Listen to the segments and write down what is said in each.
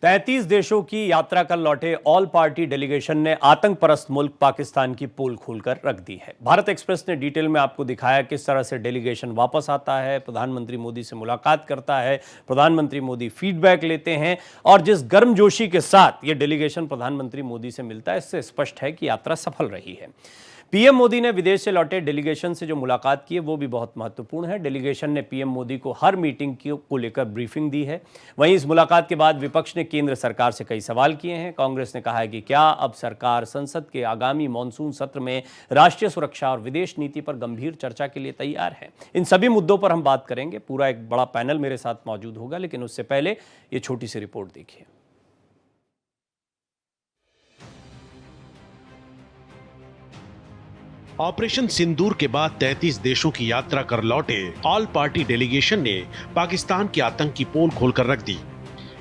तैंतीस देशों की यात्रा कर लौटे ऑल पार्टी डेलीगेशन ने आतंक परस्त मुल्क पाकिस्तान की पोल खोलकर रख दी है। भारत एक्सप्रेस ने डिटेल में आपको दिखाया किस तरह से डेलीगेशन वापस आता है, प्रधानमंत्री मोदी से मुलाकात करता है, प्रधानमंत्री मोदी फीडबैक लेते हैं और जिस गर्मजोशी के साथ ये डेलीगेशन प्रधानमंत्री मोदी से मिलता है, इससे स्पष्ट है कि यात्रा सफल रही है। पीएम मोदी ने विदेश से लौटे डेलीगेशन से जो मुलाकात की है वो भी बहुत महत्वपूर्ण है। डेलीगेशन ने पीएम मोदी को हर मीटिंग को लेकर ब्रीफिंग दी है। वहीं इस मुलाकात के बाद विपक्ष ने केंद्र सरकार से कई सवाल किए हैं। कांग्रेस ने कहा है कि क्या अब सरकार संसद के आगामी मॉनसून सत्र में राष्ट्रीय सुरक्षा और विदेश नीति पर गंभीर चर्चा के लिए तैयार है। इन सभी मुद्दों पर हम बात करेंगे। पूरा एक बड़ा पैनल मेरे साथ मौजूद होगा, लेकिन उससे पहले ये छोटी सी रिपोर्ट देखिए। ऑपरेशन सिंदूर के बाद 33 देशों की यात्रा कर लौटे ऑल पार्टी डेलीगेशन ने पाकिस्तान की आतंक की पोल खोलकर रख दी।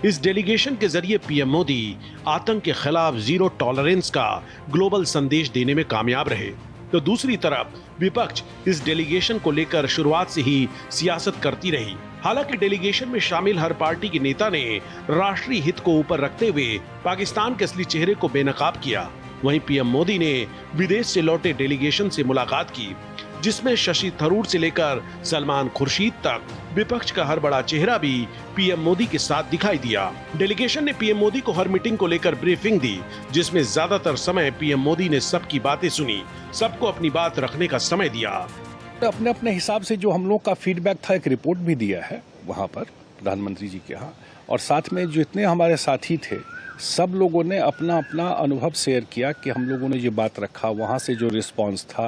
इस डेलीगेशन के जरिए पीएम मोदी आतंक के खिलाफ जीरो टॉलरेंस का ग्लोबल संदेश देने में कामयाब रहे, तो दूसरी तरफ विपक्ष इस डेलीगेशन को लेकर शुरुआत से ही सियासत करती रही। हालांकि डेलीगेशन में शामिल हर पार्टी के नेता ने राष्ट्रीय हित को ऊपर रखते हुए पाकिस्तान के असली चेहरे को बेनकाब किया। वहीं पीएम मोदी ने विदेश से लौटे डेलीगेशन से मुलाकात की, जिसमें शशि थरूर से लेकर सलमान खुर्शीद तक विपक्ष का हर बड़ा चेहरा भी पीएम मोदी के साथ दिखाई दिया। डेलीगेशन ने पीएम मोदी को हर मीटिंग को लेकर ब्रीफिंग दी, जिसमें ज्यादातर समय पीएम मोदी ने सबकी बातें सुनी, सबको अपनी बात रखने का समय दिया। अपने अपने हिसाब से जो हम लोग का फीडबैक था, एक रिपोर्ट भी दिया है वहाँ पर प्रधानमंत्री जी के यहाँ, और साथ में जितने हमारे साथी थे सब लोगों ने अपना अपना अनुभव शेयर किया कि हम लोगों ने ये बात रखा, वहाँ से जो रिस्पांस था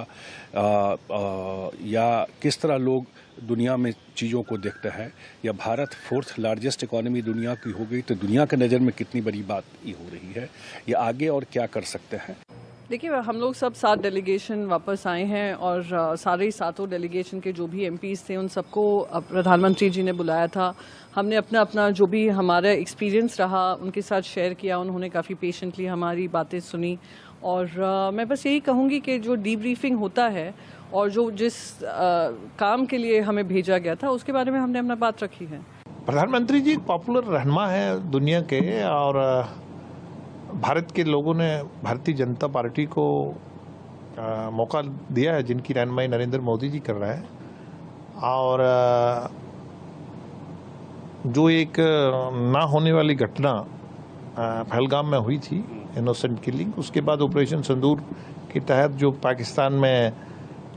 या किस तरह लोग दुनिया में चीज़ों को देखते हैं, या भारत 4th लार्जेस्ट इकोनॉमी दुनिया की हो गई तो दुनिया के नज़र में कितनी बड़ी बात ये हो रही है, या आगे और क्या कर सकते हैं। देखिए, हम लोग सब 7 डेलीगेशन वापस आए हैं और सारे 7 डेलीगेशन के जो भी एमपीज़ थे उन सबको प्रधानमंत्री जी ने बुलाया था। हमने अपना अपना जो भी हमारा एक्सपीरियंस रहा उनके साथ शेयर किया। उन्होंने काफ़ी पेशेंटली हमारी बातें सुनी और मैं बस यही कहूँगी कि जो डीब्रीफिंग होता है और जो जिस काम के लिए हमें भेजा गया था उसके बारे में हमने अपना बात रखी है। प्रधानमंत्री जी पॉपुलर रहनुमा है दुनिया के, और भारत के लोगों ने भारतीय जनता पार्टी को मौका दिया है, जिनकी रहनुमाई नरेंद्र मोदी जी कर रहे हैं। और जो एक ना होने वाली घटना पहलगाम में हुई थी, इनोसेंट किलिंग, उसके बाद ऑपरेशन सिंदूर के तहत जो पाकिस्तान में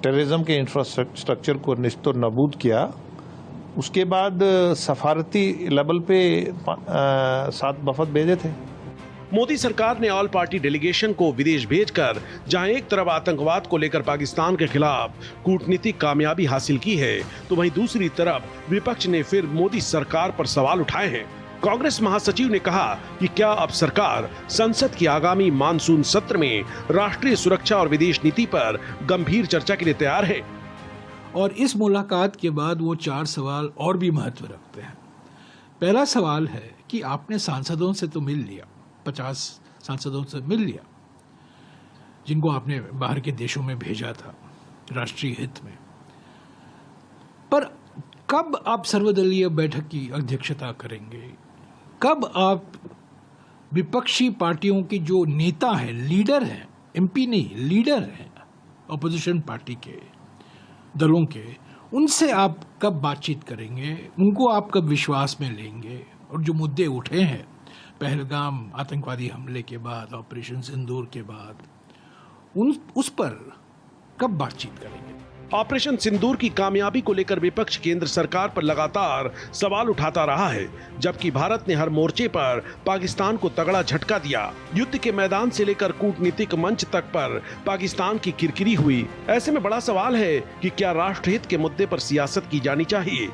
टेररिज्म के इंफ्रास्ट्रक्चर को निस्तो नबूद किया, उसके बाद सफारती लेवल पे 7 वफद भेजे थे। मोदी सरकार ने ऑल पार्टी डेलीगेशन को विदेश भेजकर जहां एक तरफ आतंकवाद को लेकर पाकिस्तान के खिलाफ कूटनीतिक कामयाबी हासिल की है, तो वहीं दूसरी तरफ विपक्ष ने फिर मोदी सरकार पर सवाल उठाए हैं। कांग्रेस महासचिव ने कहा कि क्या अब सरकार संसद की आगामी मानसून सत्र में राष्ट्रीय सुरक्षा और विदेश नीति पर गंभीर चर्चा के लिए तैयार है। और इस मुलाकात के बाद वो 4 सवाल और भी महत्व रखते हैं। पहला सवाल है कि आपने सांसदों से तो मिल लिया, 50 सांसदों से मिल लिया जिनको आपने बाहर के देशों में भेजा था राष्ट्रीय हित में, पर कब आप सर्वदलीय बैठक की अध्यक्षता करेंगे? कब आप विपक्षी पार्टियों के जो नेता हैं, लीडर हैं, एमपी नहीं लीडर हैं ऑपोजिशन पार्टी के दलों के, उनसे आप कब बातचीत करेंगे? उनको आप कब विश्वास में लेंगे? और जो मुद्दे उठे हैं पहलगाम आतंकवादी हमले के बाद, ऑपरेशन सिंदूर के बाद, उस पर कब बातचीत करेंगे? ऑपरेशन सिंदूर की कामयाबी को लेकर विपक्ष केंद्र सरकार पर लगातार सवाल उठाता रहा है, जबकि भारत ने हर मोर्चे पर पाकिस्तान को तगड़ा झटका दिया। युद्ध के मैदान से लेकर कूटनीतिक मंच तक पर पाकिस्तान की किरकिरी हुई। ऐसे में बड़ा सवाल है कि क्या राष्ट्रहित के मुद्दे पर सियासत की जानी चाहिए।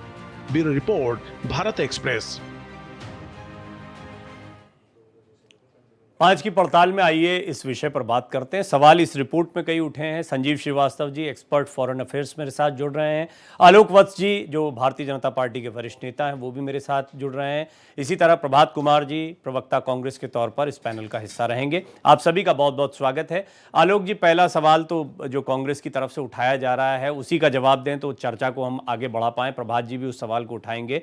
Bureau report, Bharat express. आज की पड़ताल में आइए इस विषय पर बात करते हैं। सवाल इस रिपोर्ट में कई उठे हैं। Sanjeev Srivastava ji expert foreign affairs मेरे साथ जुड़ रहे हैं। आलोक वत्स जी जो भारतीय जनता पार्टी के वरिष्ठ नेता हैं वो भी मेरे साथ जुड़ रहे हैं। इसी तरह प्रभात कुमार जी प्रवक्ता कांग्रेस के तौर पर इस पैनल का हिस्सा रहेंगे। आप सभी का बहुत बहुत स्वागत है। आलोक जी, पहला सवाल तो जो कांग्रेस की तरफ से उठाया जा रहा है उसी का जवाब दें तो चर्चा को हम आगे बढ़ा पाएं। प्रभात जी भी उस सवाल को उठाएंगे।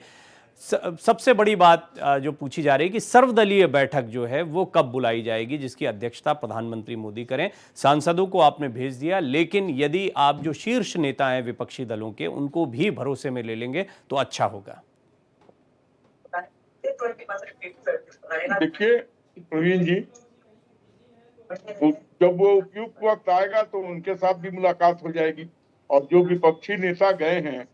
सबसे बड़ी बात जो पूछी जा रही है कि सर्वदलीय बैठक जो है वो कब बुलाई जाएगी जिसकी अध्यक्षता प्रधानमंत्री मोदी करें। सांसदों को आपने भेज दिया, लेकिन यदि आप जो शीर्ष नेता हैं विपक्षी दलों के उनको भी भरोसे में ले लेंगे तो अच्छा होगा। देखिए प्रवीण जी, जब वो उपयुक्त वक्त आएगा तो उनके साथ भी मुलाकात हो जाएगी। और जो विपक्षी नेता गए हैं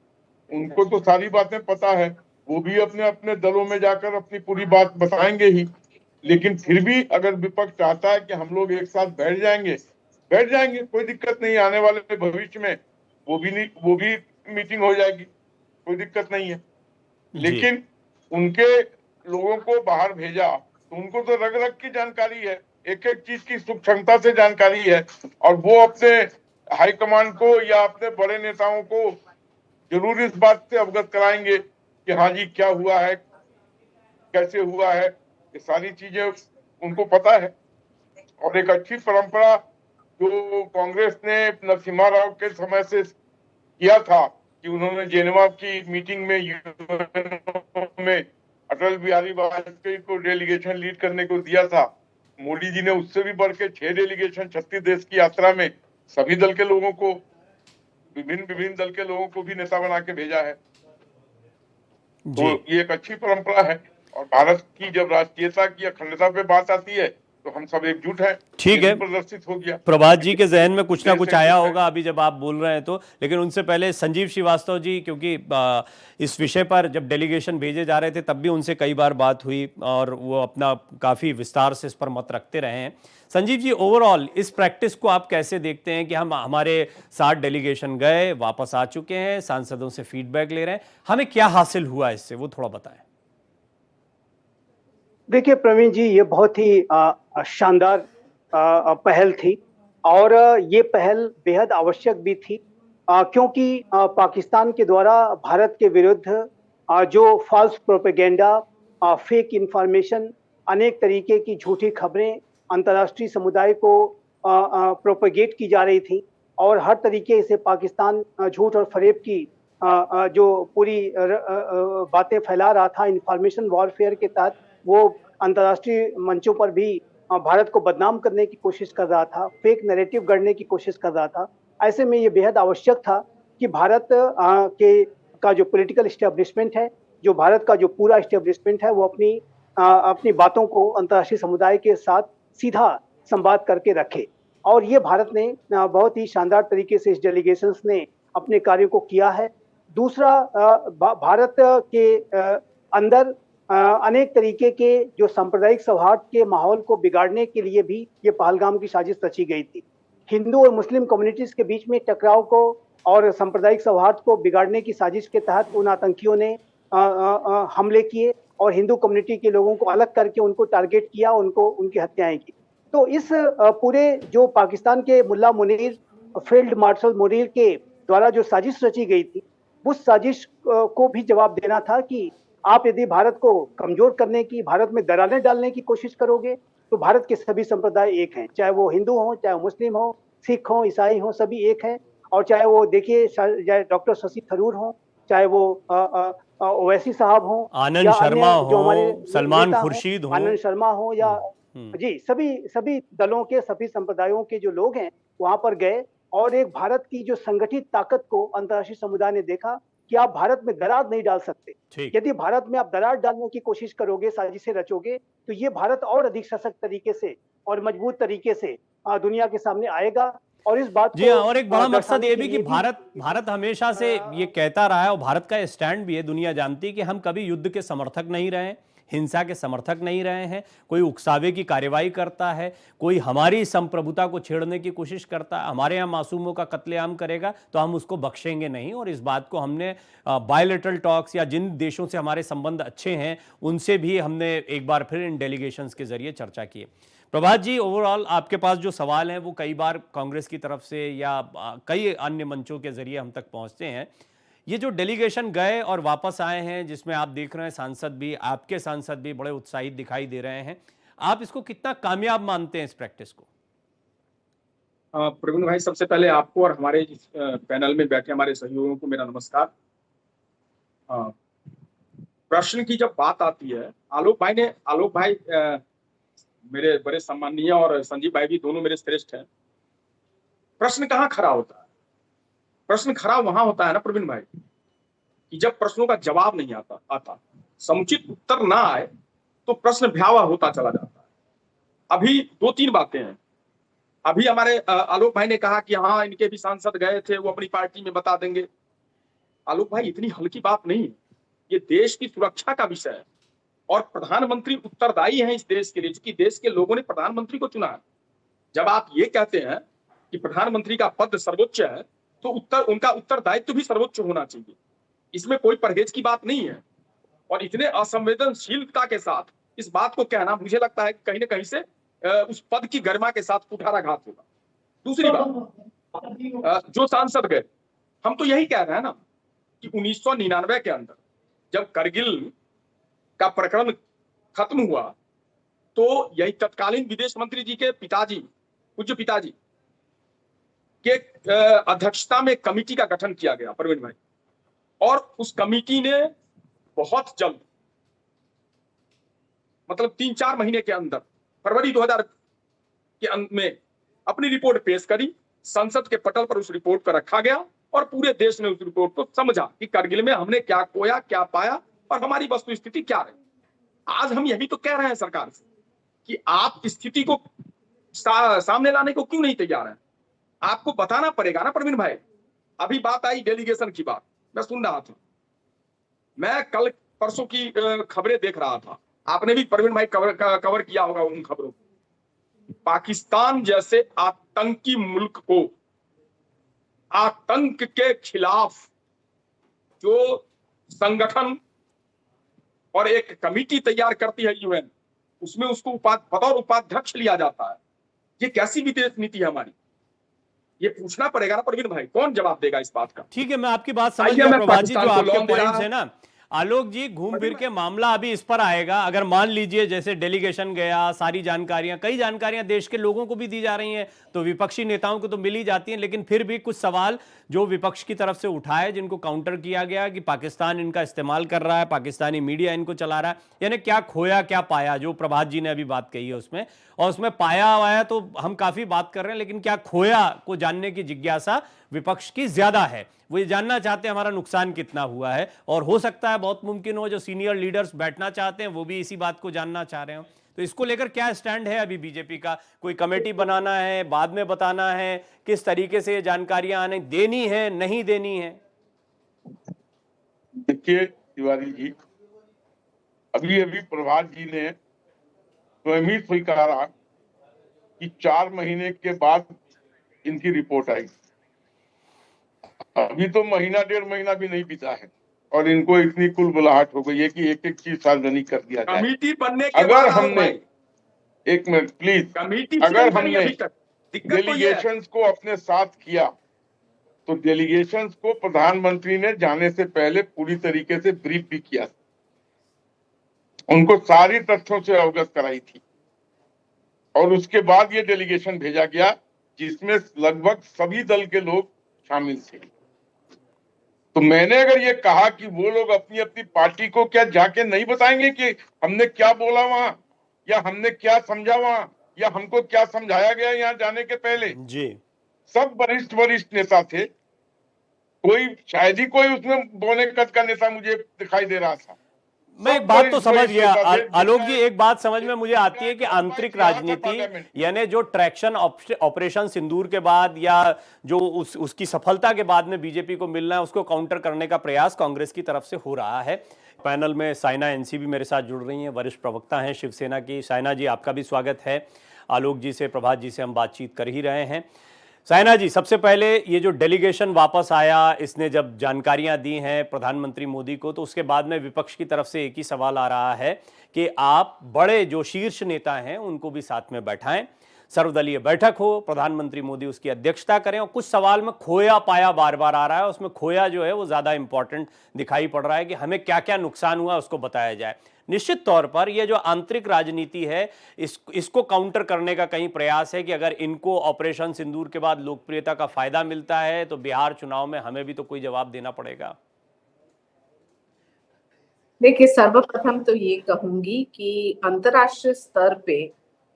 उनको तो सारी बातें पता है, वो भी अपने अपने दलों में जाकर अपनी पूरी बात बताएंगे ही। लेकिन फिर भी अगर विपक्ष चाहता है कि हम लोग एक साथ बैठ जाएंगे, कोई दिक्कत नहीं। आने वाले भविष्य में वो भी मीटिंग हो जाएगी, कोई दिक्कत नहीं है। लेकिन उनके लोगों को बाहर भेजा तो उनको तो रग रग की जानकारी है, एक एक चीज की सूक्ष्मता से जानकारी है। और वो अपने हाईकमांड को या अपने बड़े नेताओं को जरूर इस बात से अवगत कराएंगे कि हाँ जी क्या हुआ है, कैसे हुआ है, ये सारी चीजें उनको पता है। और एक अच्छी परंपरा जो कांग्रेस ने नरसिम्हा राव के समय से किया था कि उन्होंने जेनेवा की मीटिंग में यूएन में अटल बिहारी वाजपेयी को डेलीगेशन लीड करने को दिया था। मोदी जी ने उससे भी बढ़ के 6 डेलीगेशन 36 देश की यात्रा में सभी दल के लोगों को, विभिन्न दल के लोगों को भी नेता बना के भेजा है। तो ये एक अच्छी परंपरा है। और भारत की जब राष्ट्रीयता की अखंडता पे बात आती है तो हम सब एकजुट हैं। ठीक है, प्रदर्शित हो गया। प्रभात जी के जहन में कुछ ना कुछ आया होगा अभी जब आप बोल रहे हैं तो, लेकिन उनसे पहले संजीव श्रीवास्तव जी, क्योंकि इस विषय पर जब डेलीगेशन भेजे जा रहे थे तब भी उनसे कई बार बात हुई और वो अपना काफी विस्तार से इस पर मत रखते रहे हैं। संजीव जी, ओवरऑल इस प्रैक्टिस को आप कैसे देखते हैं कि हमारे 7 डेलीगेशन गए, वापस आ चुके हैं, सांसदों से फीडबैक ले रहे हैं, हमें क्या हासिल हुआ इससे, वो थोड़ा बताएं। देखिए प्रवीण जी, ये बहुत ही शानदार पहल थी और ये पहल बेहद आवश्यक भी थी, क्योंकि पाकिस्तान के द्वारा भारत के विरुद्ध जो फॉल्स प्रोपेगेंडा, फेक इंफॉर्मेशन, अनेक तरीके की झूठी खबरें अंतर्राष्ट्रीय समुदाय को प्रोपेगेट की जा रही थी और हर तरीके से पाकिस्तान झूठ और फरेब की जो पूरी बातें फैला रहा था इंफॉर्मेशन वॉरफेयर के तहत, वो अंतर्राष्ट्रीय मंचों पर भी भारत को बदनाम करने की कोशिश कर रहा था, फेक नैरेटिव गढ़ने की कोशिश कर रहा था। ऐसे में ये बेहद आवश्यक था कि भारत का जो पॉलिटिकल एस्टेब्लिशमेंट है, जो भारत का जो पूरा एस्टेब्लिशमेंट है, वो अपनी बातों को अंतर्राष्ट्रीय समुदाय के साथ सीधा संवाद करके रखे। और ये भारत ने बहुत ही शानदार तरीके से इस डेलीगेशंस ने अपने कार्य को किया है। दूसरा, भारत के अंदर अनेक तरीके के जो सांप्रदायिक सौहार्द के माहौल को बिगाड़ने के लिए भी ये पहलगाम की साजिश रची गई थी। हिंदू और मुस्लिम कम्युनिटीज के बीच में टकराव को और सांप्रदायिक सौहार्द को बिगाड़ने की साजिश के तहत उन आतंकियों ने हमले किए और हिंदू कम्युनिटी के लोगों को अलग करके उनको टारगेट किया, उनकी हत्याएं की। तो इस पूरे जो पाकिस्तान के मुल्ला मुनीर, फील्ड मार्शल मुनीर के द्वारा जो साजिश रची गई थी, उस साजिश को भी जवाब देना था कि आप यदि भारत को कमजोर करने की, भारत में दरारें डालने की कोशिश करोगे तो भारत के सभी संप्रदाय एक हैं, चाहे वो हिंदू हो, चाहे मुस्लिम हो, सिख हो, ईसाई हो, सभी एक हैं। और चाहे वो देखिए डॉक्टर शशि थरूर हो, चाहे वो ओवैसी साहब हो, आनंद शर्मा हो, सलमान खुर्शीद हो, आनंद शर्मा हो या जी, सभी दलों के, सभी संप्रदायों के जो लोग हैं वहां पर गए और एक भारत की जो संगठित ताकत को अंतर्राष्ट्रीय समुदाय ने देखा कि आप भारत में दरार नहीं डाल सकते। यदि भारत में आप दरार डालने की कोशिश करोगे, साजिशें रचोगे, तो ये भारत और अधिक सशक्त तरीके से और मजबूत तरीके से दुनिया के सामने आएगा। और इस बात जी हाँ, और एक बड़ा मकसद ये भी कि भारत हमेशा से ये कहता रहा है और भारत का स्टैंड भी है, दुनिया जानती है कि हम कभी युद्ध के समर्थक नहीं रहे, हिंसा के समर्थक नहीं रहे हैं। कोई उकसावे की कार्रवाई करता है, कोई हमारी संप्रभुता को छेड़ने की कोशिश करता है, हमारे यहाँ मासूमों का कत्लेआम करेगा तो हम उसको बख्शेंगे नहीं। और इस बात को हमने बायलैटरल टॉक्स या जिन देशों से हमारे संबंध अच्छे हैं उनसे भी हमने एक बार फिर इन डेलीगेशंस के जरिए चर्चा की है। प्रभात जी, ओवरऑल आपके पास जो सवाल हैं वो कई बार कांग्रेस की तरफ से या कई अन्य मंचों के जरिए हम तक पहुंचते हैं। ये जो डेलीगेशन गए और वापस आए हैं, जिसमें आप देख रहे हैं सांसद भी, आपके सांसद भी बड़े उत्साहित दिखाई दे रहे हैं, आप इसको कितना कामयाब मानते हैं इस प्रैक्टिस को? प्रवीण भाई, सबसे पहले आपको और हमारे इस पैनल में बैठे हमारे सहयोगियों को मेरा नमस्कार। प्रश्न की जब बात आती है, आलोक भाई मेरे बड़े सम्माननीय और संजीव भाई भी दोनों मेरे श्रेष्ठ हैं। प्रश्न कहाँ खड़ा होता है? प्रश्न खड़ा वहां होता है ना प्रवीण भाई, कि जब प्रश्नों का जवाब नहीं आता, समुचित उत्तर ना आए तो प्रश्न भयावह होता चला जाता है। अभी 2-3 बातें हैं। अभी हमारे आलोक भाई ने कहा कि हाँ, इनके भी सांसद गए थे, वो अपनी पार्टी में बता देंगे। आलोक भाई, इतनी हल्की बात नहीं है। ये देश की सुरक्षा का विषय है और प्रधानमंत्री उत्तरदायी हैं इस देश के लिए, क्योंकि देश के लोगों ने प्रधानमंत्री को चुना है। जब आप ये कहते हैं कि प्रधानमंत्री का पद सर्वोच्च है, तो उनका उत्तरदायित्व भी सर्वोच्च होना चाहिए। इसमें कोई परहेज की बात नहीं है। और इतने असंवेदनशीलता के साथ इस बात को कहना, मुझे लगता है कहीं ना कहीं से उस पद की गरिमा के साथ कुठाराघात होगा। दूसरी बात, जो सांसद गए, हम तो यही कह रहे हैं ना कि 1999 के अंदर जब करगिल का प्रकरण खत्म हुआ, तो यही तत्कालीन विदेश मंत्री जी के पिताजी, पूज्य पिताजी के अध्यक्षता में कमेटी का गठन किया गया प्रवीण भाई, और उस कमेटी ने बहुत जल्द, मतलब 3-4 महीने के अंदर, फरवरी 2000 के अंत में अपनी रिपोर्ट पेश करी। संसद के पटल पर उस रिपोर्ट को रखा गया और पूरे देश ने उस रिपोर्ट को समझा कि करगिल में हमने क्या खोया, क्या पाया और हमारी वस्तु स्थिति क्या रही। आज हम यही तो कह रहे हैं सरकार से कि आप स्थिति को सामने लाने को क्यों नहीं तैयार हैं? आपको बताना पड़ेगा ना प्रवीण भाई। अभी बात आई डेलीगेशन की बात, मैं सुन रहा था, मैं कल परसों की खबरें देख रहा था, आपने भी प्रवीण भाई कवर किया होगा उन खबरों को। पाकिस्तान जैसे आतंकी मुल्क को आतंक के खिलाफ जो संगठन और एक कमेटी तैयार करती है यूएन, उसमें उसको बतौर उपाध्यक्ष लिया जाता है। ये कैसी विदेश नीति है हमारी? ये पूछना पड़ेगा ना प्रवीण भाई, कौन जवाब देगा इस बात का? ठीक है, मैं आपकी बात समझ गया प्रभात जी, जो आपके पॉइंट्स है ना। आलोक जी, घूम फिर के मामला अभी इस पर आएगा। अगर मान लीजिए जैसे डेलीगेशन गया, सारी जानकारियां, कई जानकारियां देश के लोगों को भी दी जा रही हैं, तो विपक्षी नेताओं को तो मिल ही जाती हैं, लेकिन फिर भी कुछ सवाल जो विपक्ष की तरफ से उठाए, जिनको काउंटर किया गया कि पाकिस्तान इनका इस्तेमाल कर रहा है, पाकिस्तानी मीडिया इनको चला रहा है, यानी क्या खोया क्या पाया, जो प्रभात जी ने अभी बात कही है उसमें। और उसमें पाया वाया तो हम काफी बात कर रहे हैं, लेकिन क्या खोया को जानने की जिज्ञासा विपक्ष की ज्यादा है। वो ये जानना चाहते हैं हमारा नुकसान कितना हुआ है, और हो सकता है, बहुत मुमकिन हो, जो सीनियर लीडर्स बैठना चाहते हैं वो भी इसी बात को जानना चाह रहे हो। तो इसको लेकर क्या स्टैंड है अभी बीजेपी का? कोई कमेटी बनाना है, बाद में बताना है, किस तरीके से ये जानकारियां आने देनी है, नहीं देनी है? देखिए तिवारी जी, अभी प्रभात जी ने स्वयं ही स्वीकारा कि 4 महीने के बाद इनकी रिपोर्ट आई। अभी तो महीना 1.5 महीना भी नहीं बीता है और इनको इतनी कुलबुलाहट हो गई है कि एक चीज सार्वजनिक कर दिया जाए। कमेटी बनने के अगर बाद हमने, एक मिनट प्लीज, कमेटी अगर हमने डेलीगेशंस को अपने साथ किया तो डेलीगेशंस को प्रधानमंत्री ने जाने से पहले पूरी तरीके से ब्रीफ भी किया, उनको सारी तथ्यों से अवगत कराई थी, और उसके बाद ये डेलीगेशन भेजा गया जिसमें लगभग सभी दल के लोग शामिल थे। तो मैंने अगर ये कहा कि वो लोग अपनी अपनी पार्टी को क्या जाके नहीं बताएंगे कि हमने क्या बोला वहां, या हमने क्या समझा वहां, या हमको क्या समझाया गया यहाँ जाने के पहले? जी, सब वरिष्ठ नेता थे, कोई शायद ही कोई उसमें बोने कद का नेता मुझे दिखाई दे रहा था। मैं एक बात तो समझ गया आलोक जी, एक बात समझ में मुझे आती है कि आंतरिक राजनीति, यानी जो ट्रैक्शन ऑपरेशन सिंदूर के बाद या जो उसकी सफलता के बाद में बीजेपी को मिलना है, उसको काउंटर करने का प्रयास कांग्रेस की तरफ से हो रहा है। पैनल में साइना एनसी भी मेरे साथ जुड़ रही हैं, वरिष्ठ प्रवक्ता हैं शिवसेना की। साइना जी, आपका भी स्वागत है। आलोक जी से, प्रभात जी से हम बातचीत कर ही रहे हैं। साइना जी, सबसे पहले ये जो डेलीगेशन वापस आया, इसने जब जानकारियां दी हैं प्रधानमंत्री मोदी को, तो उसके बाद में विपक्ष की तरफ से एक ही सवाल आ रहा है कि आप बड़े जो शीर्ष नेता हैं उनको भी साथ में बैठाएं, सर्वदलीय बैठक हो, प्रधानमंत्री मोदी उसकी अध्यक्षता करें। और कुछ सवाल में खोया पाया बार बार आ रहा है, उसमें खोया जो है वो ज्यादा इंपॉर्टेंट दिखाई पड़ रहा है कि हमें क्या क्या नुकसान हुआ उसको बताया जाए। निश्चित तौर पर यह जो आंतरिक राजनीति है, इसको काउंटर करने का कहीं प्रयास है कि अगर इनको ऑपरेशन सिंदूर के बाद लोकप्रियता का फायदा मिलता है तो बिहार चुनाव में हमें भी तो कोई जवाब देना पड़ेगा। देखिए, सर्वप्रथम तो ये कहूंगी कि अंतर्राष्ट्रीय स्तर पे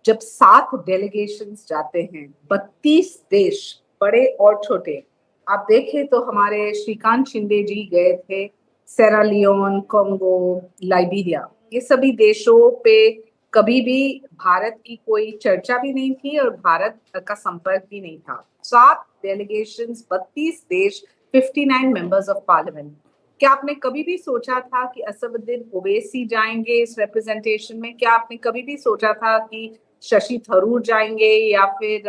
जब 7 डेलीगेशंस जाते हैं, 32 देश बड़े और छोटे, आप देखें तो हमारे श्रीकांत शिंदे जी गए थे सेरा लियोन, कोंगो, लाइबेरिया, ये सभी देशों पे कभी भी भारत की कोई चर्चा भी नहीं थी और भारत का संपर्क भी नहीं था। 7 डेलीगेशंस, 32 देश, 59 मेंबर्स ऑफ पार्लियामेंट। क्या आपने कभी भी सोचा था कि असदुद्दीन ओवैसी जाएंगे इस रिप्रेजेंटेशन में? क्या आपने कभी भी सोचा था कि शशि थरूर जाएंगे या फिर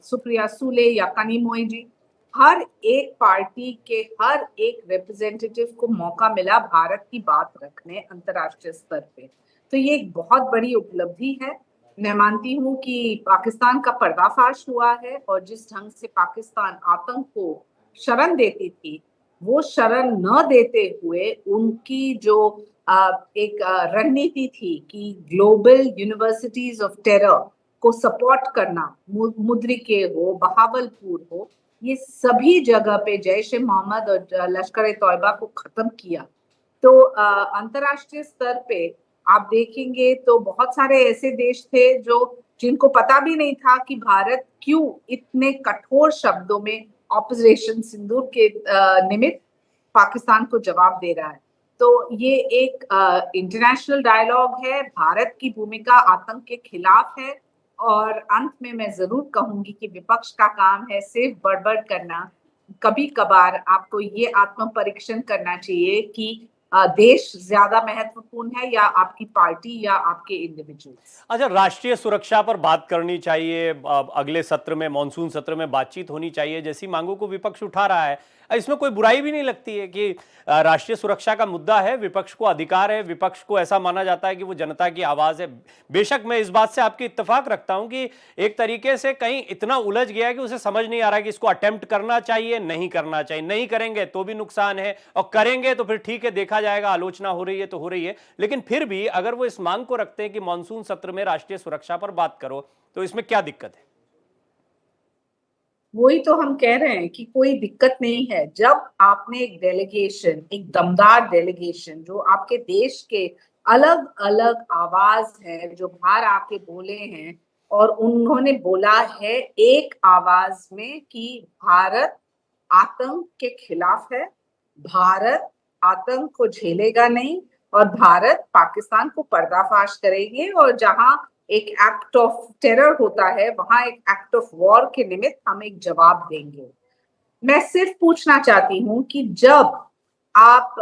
सुप्रिया सूले या कनिमोई जी? हर एक पार्टी के हर एक रिप्रेजेंटेटिव को मौका मिला भारत की बात रखने अंतर्राष्ट्रीय स्तर पे। तो ये एक बहुत बड़ी उपलब्धि है। मैं मानती हूँ कि पाकिस्तान का पर्दाफाश हुआ है और जिस ढंग से पाकिस्तान आतंक को शरण देती थी, वो शरण न देते हुए उनकी जो एक रणनीति थी कि ग्लोबल यूनिवर्सिटीज ऑफ टेरर को सपोर्ट करना, मुद्रिके हो, बहावलपुर हो, ये सभी जगह पे जैश ए मोहम्मद और लश्कर ए तौयबा को खत्म किया। तो अंतर्राष्ट्रीय स्तर पे आप देखेंगे तो बहुत सारे ऐसे देश थे जिनको पता भी नहीं था कि भारत क्यों इतने कठोर शब्दों में ऑपरेशन सिंदूर के निमित्त पाकिस्तान को जवाब दे रहा है। तो ये एक इंटरनेशनल डायलॉग है, भारत की भूमिका आतंक के खिलाफ है। और अंत में मैं जरूर कहूंगी कि विपक्ष का काम है सिर्फ बड़बड़ करना। कभी कभार आपको ये आत्म परीक्षण करना चाहिए कि देश ज्यादा महत्वपूर्ण है या आपकी पार्टी या आपके इंडिविजुअल्स। अच्छा, राष्ट्रीय सुरक्षा पर बात करनी चाहिए, अगले सत्र में, मॉनसून सत्र में बातचीत होनी चाहिए, जैसी मांगों को विपक्ष उठा रहा है। इसमें कोई बुराई भी नहीं लगती है कि राष्ट्रीय सुरक्षा का मुद्दा है, विपक्ष को अधिकार है, विपक्ष को ऐसा माना जाता है कि वो जनता की आवाज है। बेशक मैं इस बात से आपकी इत्तेफाक रखता हूं कि एक तरीके से कहीं इतना उलझ गया है कि उसे समझ नहीं आ रहा है कि इसको अटेम्प्ट करना चाहिए, नहीं करना चाहिए। नहीं करेंगे तो भी नुकसान है और करेंगे तो फिर ठीक है, देखा जाएगा, आलोचना हो रही है तो हो रही है। लेकिन फिर भी अगर वो इस मांग को रखते हैं कि मॉनसून सत्र में राष्ट्रीय सुरक्षा पर बात करो, तो इसमें क्या दिक्कत है? वही तो हम कह रहे हैं कि कोई दिक्कत नहीं है। जब आपने एक डेलीगेशन, एक दमदार डेलीगेशन, जो आपके देश के अलग अलग आवाज है, जो बाहर आके बोले हैं और उन्होंने बोला है एक आवाज में कि भारत आतंक के खिलाफ है, भारत आतंक को झेलेगा नहीं और भारत पाकिस्तान को पर्दाफाश करेंगे, और जहां एक एक्ट ऑफ टेरर होता है वहां एक एक्ट ऑफ वॉर के निमित्त हम एक जवाब देंगे। मैं सिर्फ पूछना चाहती हूं कि जब आप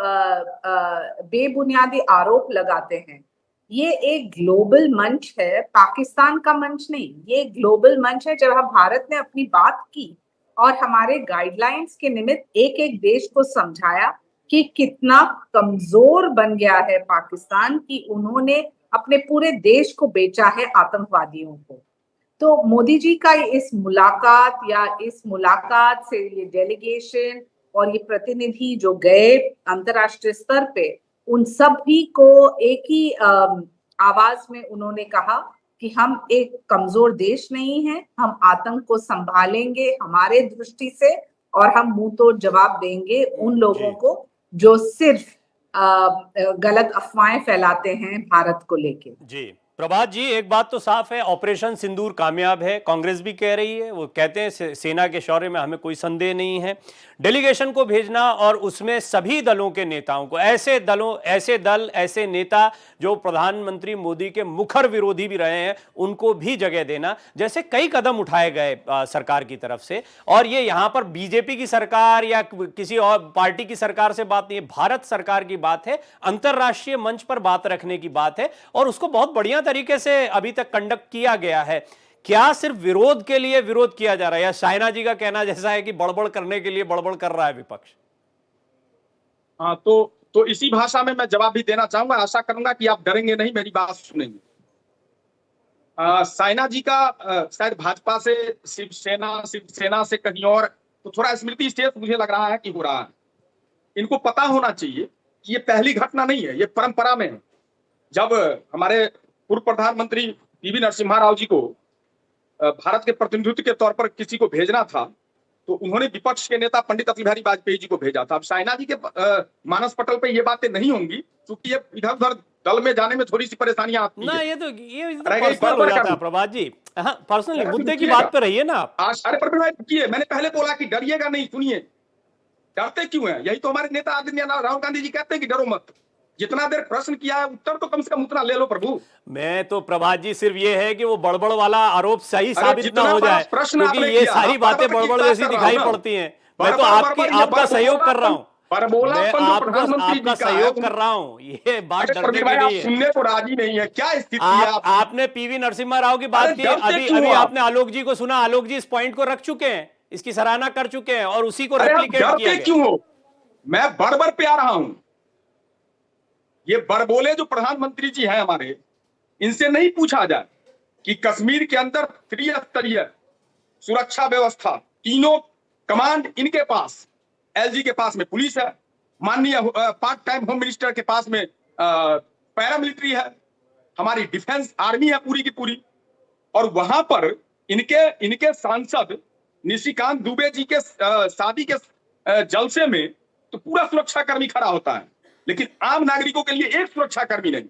बेबुनियादी आरोप लगाते हैं, ये एक ग्लोबल मंच है, पाकिस्तान का मंच नहीं, ये ग्लोबल मंच है। जब भारत ने अपनी बात की और हमारे गाइडलाइंस के निमित्त एक एक देश को समझाया कि कितना कमजोर बन गया है पाकिस्तान, कि उन्होंने अपने पूरे देश को बेचा है आतंकवादियों को। तो मोदी जी का इस मुलाकात से ये डेलीगेशन और ये प्रतिनिधि जो गए अंतर्राष्ट्रीय स्तर पे, उन सभी को एक ही आवाज में उन्होंने कहा कि हम एक कमजोर देश नहीं है, हम आतंक को संभालेंगे हमारे दृष्टि से और हम मुंह तोड़ जवाब देंगे उन लोगों को जो सिर्फ गलत अफवाहें फैलाते हैं भारत को लेके। जी प्रभात जी, एक बात तो साफ है, ऑपरेशन सिंदूर कामयाब है, कांग्रेस भी कह रही है, वो कहते हैं सेना के शौर्य में हमें कोई संदेह नहीं है। डेलीगेशन को भेजना और उसमें सभी दलों के नेताओं को, ऐसे नेता जो प्रधानमंत्री मोदी के मुखर विरोधी भी रहे हैं, उनको भी जगह देना, जैसे कई कदम उठाए गए सरकार की तरफ से। और ये यहाँ पर बीजेपी की सरकार या किसी और पार्टी की सरकार से बात नहीं है, भारत सरकार की बात है, अंतर्राष्ट्रीय मंच पर बात रखने की बात है और उसको बहुत बढ़िया तरीके से अभी तक कंडक्ट किया गया है। क्या सिर्फ विरोध के लिए विरोध किया जा रहा है, या शाइना जी का कहना जैसा है कि बड़बड़ करने के लिए बड़बड़ कर रहा है विपक्ष? हाँ, तो इसी भाषा में मैं जवाब भी देना चाहूंगा। आशा करूंगा कि आप डरेंगे नहीं, मेरी बात सुनेंगे। साइना जी का शायद भाजपा से शिवसेना से कहीं और तो थोड़ा स्मृति स्टेज मुझे लग रहा है कि हो रहा है। इनको पता होना चाहिए कि ये पहली घटना नहीं है, ये परंपरा में है। जब हमारे पूर्व प्रधानमंत्री पीवी नरसिम्हा राव जी को भारत के प्रतिनिधित्व के तौर पर किसी को भेजना था, तो उन्होंने विपक्ष के नेता पंडित अटल बिहारी वाजपेयी जी को भेजा था। अब साइना जी के मानस पटल पे ये बातें नहीं होंगी, क्योंकि ये इधर उधर दल में जाने में थोड़ी सी परेशानियां आती ना, है। ये तो पर्सनल हो जाता है प्रभात जी। हाँ, पर्सनली मुद्दे की बात पे रहिए ना आप। अरे प्रवीण भाई रुकिए, मैंने पहले बोला कि डरिएगा नहीं, सुनिए। डरते क्यों हैं? यही तो हमारे नेता आदरणीय राहुल गांधी जी कहते हैं कि डरो मत। जितना देर प्रश्न किया है, उत्तर तो कम से कम उतना ले लो प्रभु। मैं तो प्रभात जी सिर्फ ये है कि वो बड़बड़ वाला आरोप सही साबित ना हो जाए, प्रश्न क्योंकि ये सारी बातें बड़बड़ जैसी दिखाई पड़ती हैं। मैं तो आपका सहयोग कर रहा हूँ, मैं आपका सहयोग कर रहा हूँ। ये बात डरने की नहीं है। सुनने को राजी नहीं है, क्या स्थिति है? आपने पीवी नरसिम्हा राव की बात की, अभी आपने आलोक जी को सुना। आलोक जी इस पॉइंट को रख चुके हैं, इसकी सराहना कर चुके हैं और उसी को रेप्लिकेट किया गया। क्यों हो? मैं बड़बड़ पे आ रहा हूं। ये बड़बोले जो प्रधानमंत्री जी हैं हमारे, इनसे नहीं पूछा जाए कि कश्मीर के अंदर त्रिस्तरीय सुरक्षा व्यवस्था, तीनों कमांड इनके पास, एलजी के पास में पुलिस है, माननीय पार्ट टाइम होम मिनिस्टर के पास में पैरामिलिट्री है, हमारी डिफेंस आर्मी है पूरी की पूरी। और वहां पर इनके सांसद निशिकांत दुबे जी के शादी के जलसे में तो पूरा सुरक्षा कर्मी खड़ा होता है, लेकिन आम नागरिकों के लिए एक सुरक्षा कर्मी नहीं।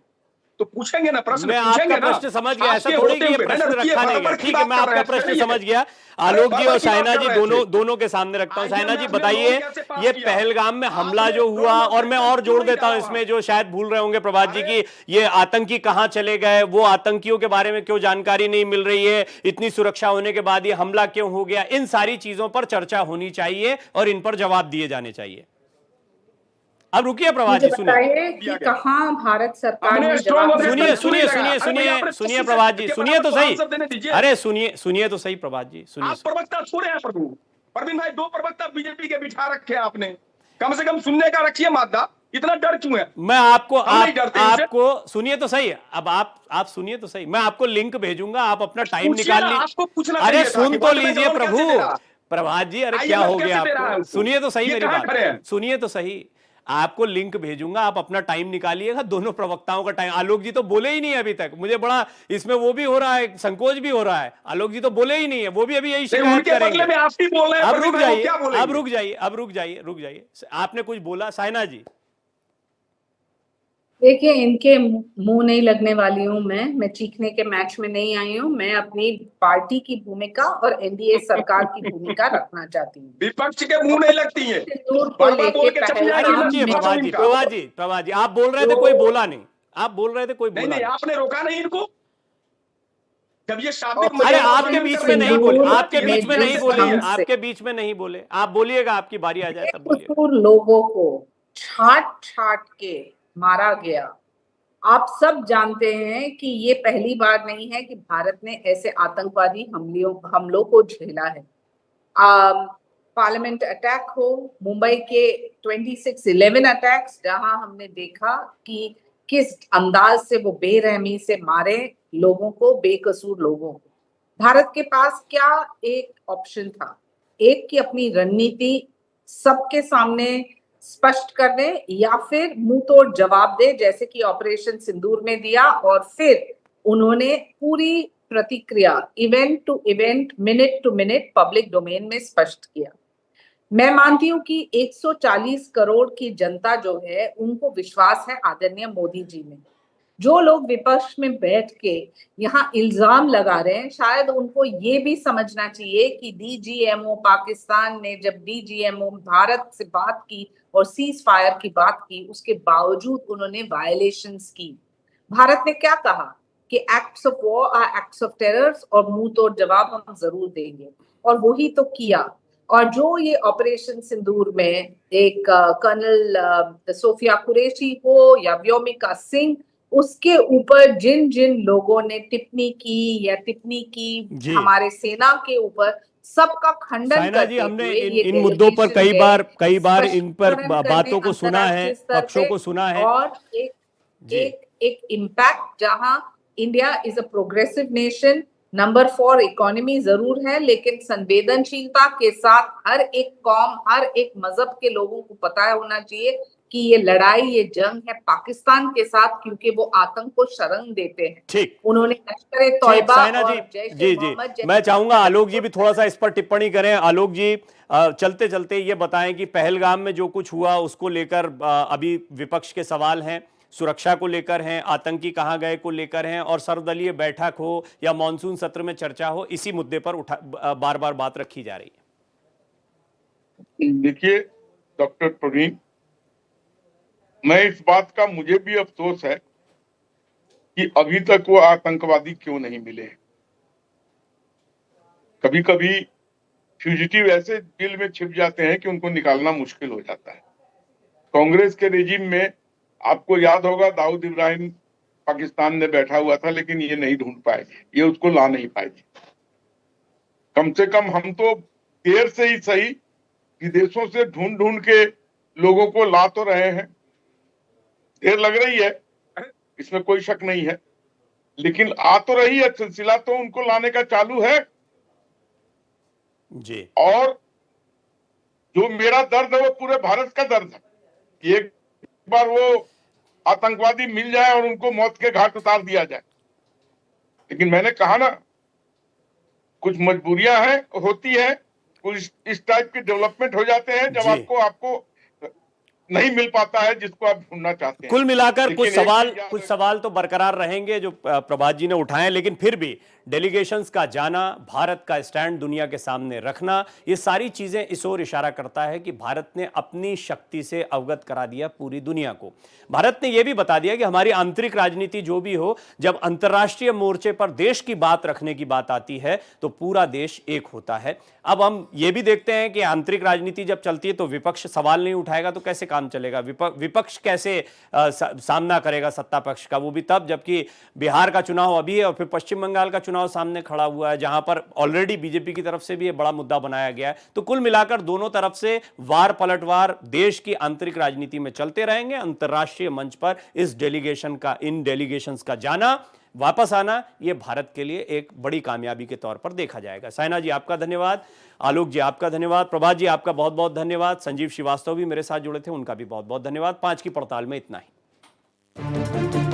तो पूछेंगे ना प्रश्न, मैं आपका प्रश्न समझ गया, ऐसा थोड़ी कि ये प्रश्न रखा नहीं गया। ठीक है, मैं आपका प्रश्न समझ गया। आलोक जी और साइना जी दोनों के सामने रखता हूं। साइना जी बताइए, ये पहलगाम में हमला जो हुआ, और मैं और जोड़ देता हूं इसमें, जो शायद भूल रहे होंगे प्रभात जी की, ये आतंकी कहां चले गए, वो आतंकियों के बारे में क्यों जानकारी नहीं मिल रही है, इतनी सुरक्षा होने के बाद ये हमला क्यों हो गया, इन सारी चीजों पर चर्चा होनी चाहिए और इन पर जवाब दिए जाने चाहिए। अब रुकिए प्रभात जी, सुनिए कि कहां भारत सरकार ने सुनिए प्रभात जी, सुनिए तो सही। अरे सुनिए तो सही प्रभात जी, सुनिए। आप प्रवक्ता छोड़े हैं प्रभु। प्रवीण भाई, 2 प्रवक्ता बीजेपी के बिठा रखे हैं आपने, कम से कम सुनने का रखिए मादा। इतना डर क्यों है? मैं आपको सुनिए तो सही। अब आप सुनिए तो सही, मैं आपको लिंक भेजूंगा, आप अपना टाइम निकाल लीजिए। अरे सुन तो लीजिए प्रभु प्रभात जी, अरे क्या हो गया आपको? सुनिए तो सही मेरी बात, सुनिए तो सही। आपको लिंक भेजूंगा, आप अपना टाइम निकालिएगा। दोनों प्रवक्ताओं का टाइम, आलोक जी तो बोले ही नहीं है अभी तक। मुझे बड़ा इसमें वो भी हो रहा है, संकोच भी हो रहा है। आलोक जी तो बोले ही नहीं है, वो भी अभी यही शिकायत करेंगे। अब रुक जाइए। आपने कुछ बोला साइना जी? देखिए, इनके मुंह नहीं लगने वाली हूँ मैं चीखने के मैच में नहीं आई हूँ। मैं अपनी पार्टी की भूमिका और एनडीए सरकार की भूमिका रखना चाहती हूँ। विपक्ष के मुंह नहीं लगती है। प्रभात जी, आप बोल रहे थे, कोई बोला नहीं। आप बोल रहे थे, कोई बोला नहीं। आपने रोका नहीं इनको जब ये शाब्दिक। अरे आपके बीच में नहीं बोले, आपके बीच में नहीं बोले। आप बोलिएगा, आपकी बारी आ जाए तब बोलिए। लोगों को छाट के मारा गया। आप सब जानते हैं कि ये पहली बार नहीं है कि भारत ने ऐसे आतंकवादी हमलों को झेला है। पार्लियामेंट अटैक हो, मुंबई के 26/11 अटैक्स, जहां हमने देखा कि किस अंदाज से वो बेरहमी से मारे लोगों को, बेकसूर लोगों को। भारत के पास क्या एक ऑप्शन था? एक की अपनी रणनीति सबके सामने स्पष्ट कर दे, या फिर मुंह तोड़ जवाब दे, जैसे कि ऑपरेशन सिंदूर में दिया। और फिर उन्होंने पूरी प्रतिक्रिया event to event, minute to minute public domain में स्पष्ट किया। मैं मानती हूं कि 140 करोड़ की जनता जो है, उनको विश्वास है आदरणीय मोदी जी में। जो लोग विपक्ष में बैठ के यहाँ इल्जाम लगा रहे हैं, शायद उनको ये भी समझना चाहिए कि डीजीएमओ पाकिस्तान ने जब डीजीएमओ भारत से बात की और सीज फायर की बात की, उसके बावजूद उन्होंने वायलेशंस की। भारत ने क्या कहा कि acts of war are acts of terrors, और मुंह तोड़ जवाब हम जरूर देंगे, और वही तो किया। और जो ये ऑपरेशन सिंदूर में एक कर्नल सोफिया कुरैशी हो या व्योमिका सिंह, उसके ऊपर जिन जिन लोगों ने टिप्पणी की या टिप्पणी की हमारे सेना के ऊपर, सबका खंडन साइना जी, करते हमने हुए ये इन मुद्दों पर कई बार इन पर स्पष्टीकरण बातों को करने सुना है, अंतर्राष्ट्रीय स्तर पक्षों पे, को सुना है और एक इम्पैक्ट, जहां India is a progressive nation, number 4 economy जरूर है, लेकिन संवेदनशीलता के साथ हर एक कौम, हर एक मजहब के लोगों को पता होना चाहिए कि ये लड़ाई, ये जंग है पाकिस्तान के साथ, क्योंकि वो आतंक को शरण देते हैं। ठीक, उन्होंने लश्कर ए ठीक तौयबा साइना और जी, जैश जी ए जी, मोहम्मद मैं चाहूंगा आलोक जी भी थोड़ा सा इस पर टिप्पणी करें। आलोक जी, चलते चलते ये बताएं कि पहलगाम में जो कुछ हुआ उसको लेकर अभी विपक्ष के सवाल हैं, सुरक्षा को लेकर हैं, आतंकी कहां गए को लेकर हैं, और सर्वदलीय बैठक हो या मॉनसून सत्र में चर्चा हो, इसी मुद्दे पर बार बार बात रखी जा रही है। देखिए डॉक्टर प्रवीण, मैं इस बात का मुझे भी अफसोस है कि अभी तक वो आतंकवादी क्यों नहीं मिले। कभी कभी फ्यूजिटिव ऐसे जेल में छिप जाते हैं कि उनको निकालना मुश्किल हो जाता है। कांग्रेस के रेजिम में आपको याद होगा, दाऊद इब्राहिम पाकिस्तान में बैठा हुआ था, लेकिन ये नहीं ढूंढ पाए, ये उसको ला नहीं पाए। कम से कम हम तो देर से ही सही विदेशों से ढूंढ ढूंढ के लोगों को ला तो रहे हैं। देर लग रही है, इसमें कोई शक नहीं है, लेकिन आ तो रही है, सिलसिला तो उनको लाने का चालू है जी। और जो मेरा दर्द है वो पूरे भारत का दर्द है। एक बार वो आतंकवादी मिल जाए और उनको मौत के घाट उतार दिया जाए, लेकिन मैंने कहा ना, कुछ मजबूरियां हैं, होती है, कुछ इस टाइप के डेवलपमेंट हो जाते हैं जब आपको नहीं मिल पाता है जिसको आप ढूंढना चाहते हैं। कुल मिलाकर कुछ सवाल तो बरकरार रहेंगे जो प्रभात जी ने उठाए, लेकिन फिर भी डेलीगेशंस का जाना, भारत का स्टैंड दुनिया के सामने रखना, ये सारी चीजें इस ओर इशारा करता है कि भारत ने अपनी शक्ति से अवगत करा दिया पूरी दुनिया को। भारत ने यह भी बता दिया कि हमारी आंतरिक राजनीति जो भी हो, जब अंतर्राष्ट्रीय मोर्चे पर देश की बात रखने की बात आती है तो पूरा देश एक होता है। अब हम ये भी देखते हैं कि आंतरिक राजनीति जब चलती है तो विपक्ष सवाल नहीं उठाएगा तो कैसे काम चलेगा, विपक्ष कैसे सामना करेगा सत्ता पक्ष का, वो भी तब जबकि बिहार का चुनाव अभी है और फिर पश्चिम बंगाल का चुनाव सामने खड़ा हुआ है, जहां पर ऑलरेडी बीजेपी की तरफ से भी ये बड़ा मुद्दा बनाया गया है। तो कुल मिलाकर दोनों तरफ से वार पलटवार देश की आंतरिक राजनीति में चलते रहेंगे। अंतर्राष्ट्रीय मंच पर इन डेलीगेशंस का जाना, वापस आना, यह भारत के लिए एक बड़ी कामयाबी के तौर पर देखा जाएगा। साइना जी आपका धन्यवाद, आलोक जी आपका धन्यवाद, प्रभात जी आपका बहुत बहुत धन्यवाद, संजीव श्रीवास्तव भी मेरे साथ जुड़े थे, उनका भी बहुत बहुत धन्यवाद। 5 की पड़ताल में इतना ही।